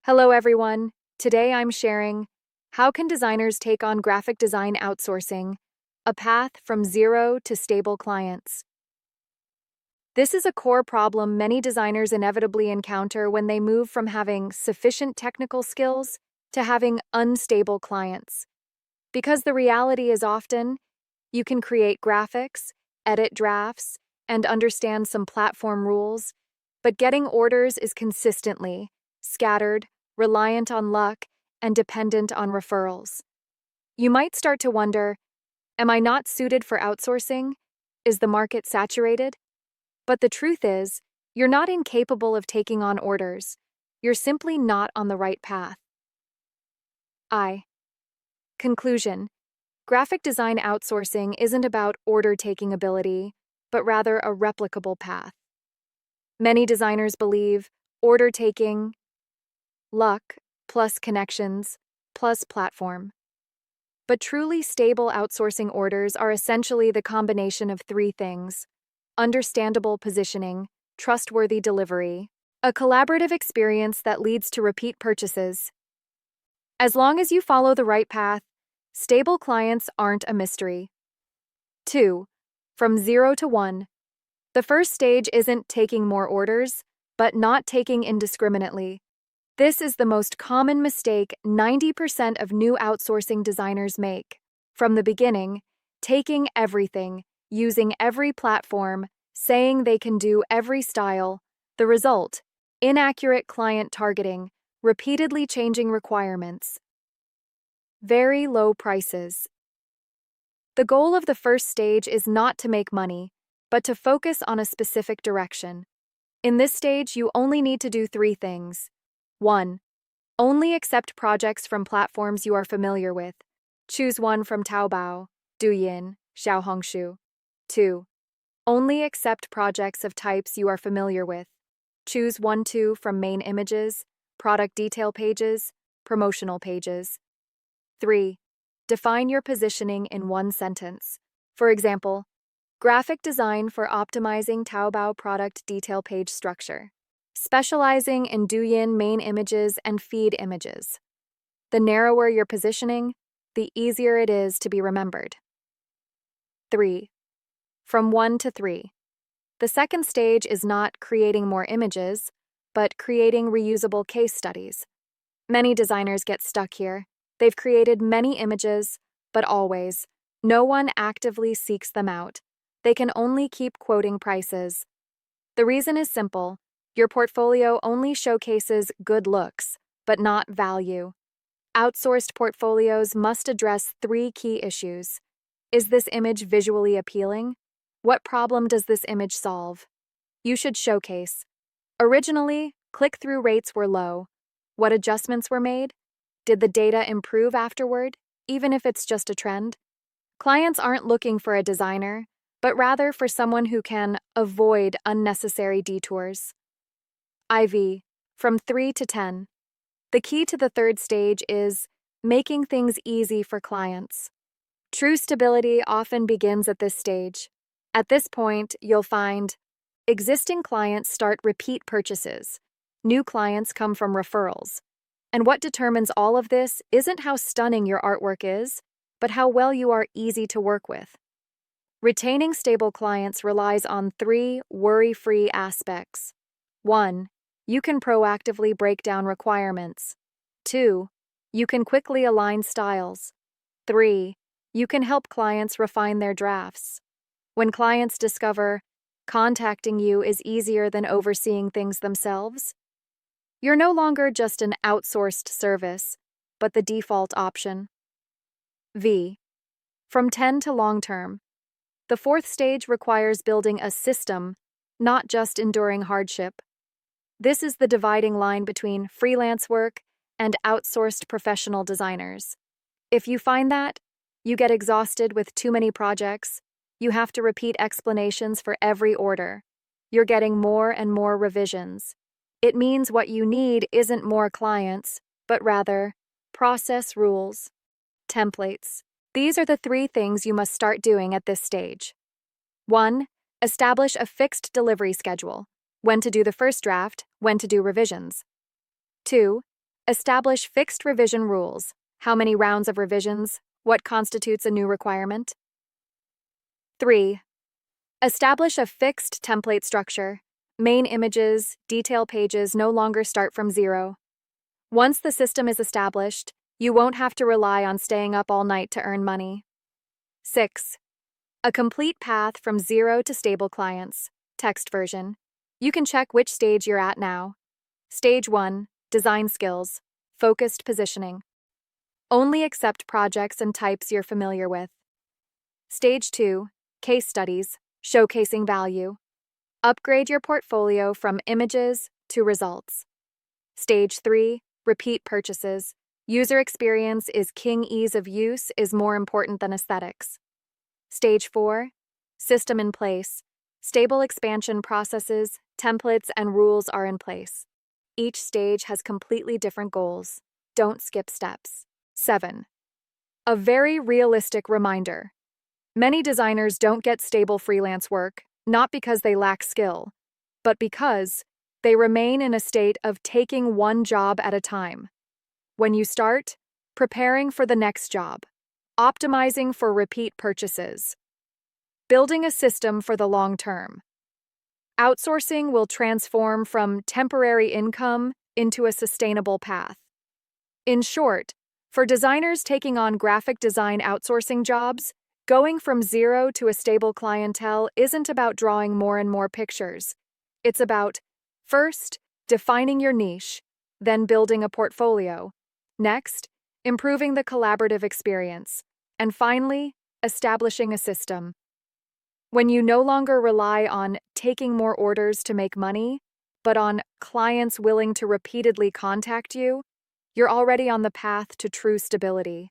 Hello everyone. Today I'm sharing how can designers take on graphic design outsourcing, a path from zero to stable clients. This is a core problem many designers inevitably encounter when they move from having sufficient technical skills to having unstable clients. Because the reality is often you can create graphics, edit drafts, and understand some platform rules, but getting orders is consistently scattered, reliant on luck, and dependent on referrals. You might start to wonder, am I not suited for outsourcing? Is the market saturated? But the truth is, you're not incapable of taking on orders. You're simply not on the right path. Conclusion. Graphic design outsourcing isn't about order-taking ability, but rather a replicable path. Many designers believe order-taking, luck, plus connections, plus platform. But truly stable outsourcing orders are essentially the combination of three things: understandable positioning, trustworthy delivery, a collaborative experience that leads to repeat purchases. As long as you follow the right path, stable clients aren't a mystery. 2. From 0 to 1. The first stage isn't taking more orders, but not taking indiscriminately. This is the most common mistake 90% of new outsourcing designers make. From the beginning, taking everything, using every platform, saying they can do every style. The result: inaccurate client targeting, repeatedly changing requirements. Very low prices. The goal of the first stage is not to make money, but to focus on a specific direction. In this stage, you only need to do three things. 1. Only accept projects from platforms you are familiar with. Choose one from Taobao, Douyin, Xiaohongshu. 2. Only accept projects of types you are familiar with. Choose 1-2 from main images, product detail pages, promotional pages. 3. Define your positioning in one sentence. For example, graphic design for optimizing Taobao product detail page structure, specializing in Douyin main images and feed images. The narrower your positioning, the easier it is to be remembered. 3. From 1 to 3. The second stage is not creating more images, but creating reusable case studies. Many designers get stuck here. They've created many images, but always, no one actively seeks them out. They can only keep quoting prices. The reason is simple. Your portfolio only showcases good looks, but not value. Outsourced portfolios must address three key issues. Is this image visually appealing? What problem does this image solve? You should showcase. Originally, click-through rates were low. What adjustments were made? Did the data improve afterward, even if it's just a trend? Clients aren't looking for a designer, but rather for someone who can avoid unnecessary detours. From 3 to 10. The key to the third stage is making things easy for clients. True stability often begins at this stage. At this point, you'll find existing clients start repeat purchases. New clients come from referrals. And what determines all of this isn't how stunning your artwork is, but how well you are easy to work with. Retaining stable clients relies on three worry-free aspects. 1. You can proactively break down requirements. 2. You can quickly align styles. 3. You can help clients refine their drafts. When clients discover contacting you is easier than overseeing things themselves, you're no longer just an outsourced service, but the default option. From 10 to long term. The fourth stage requires building a system, not just enduring hardship. This is the dividing line between freelance work and outsourced professional designers. If you find that, you get exhausted with too many projects, you have to repeat explanations for every order. You're getting more and more revisions. It means what you need isn't more clients, but rather process rules, templates. These are the three things you must start doing at this stage. 1. Establish a fixed delivery schedule. When to do the first draft, when to do revisions. 2. Establish fixed revision rules. How many rounds of revisions? What constitutes a new requirement? 3. Establish a fixed template structure. Main images, detail pages no longer start from zero. Once the system is established, you won't have to rely on staying up all night to earn money. 6. A complete path from zero to stable clients. Text version. You can check which stage you're at now. Stage 1, design skills, focused positioning. Only accept projects and types you're familiar with. Stage 2, case studies, showcasing value. Upgrade your portfolio from images to results. Stage 3, repeat purchases. User experience is king, ease of use is more important than aesthetics. Stage 4, system in place. Stable expansion processes, templates, and rules are in place. Each stage has completely different goals. Don't skip steps. 7. A very realistic reminder. Many designers don't get stable freelance work, not because they lack skill, but because they remain in a state of taking one job at a time. When you start, preparing for the next job, optimizing for repeat purchases, building a system for the long term. Outsourcing will transform from temporary income into a sustainable path. In short, for designers taking on graphic design outsourcing jobs, going from zero to a stable clientele isn't about drawing more and more pictures. It's about, first, defining your niche, then building a portfolio, next, improving the collaborative experience, and finally, establishing a system. When you no longer rely on taking more orders to make money, but on clients willing to repeatedly contact you, you're already on the path to true stability.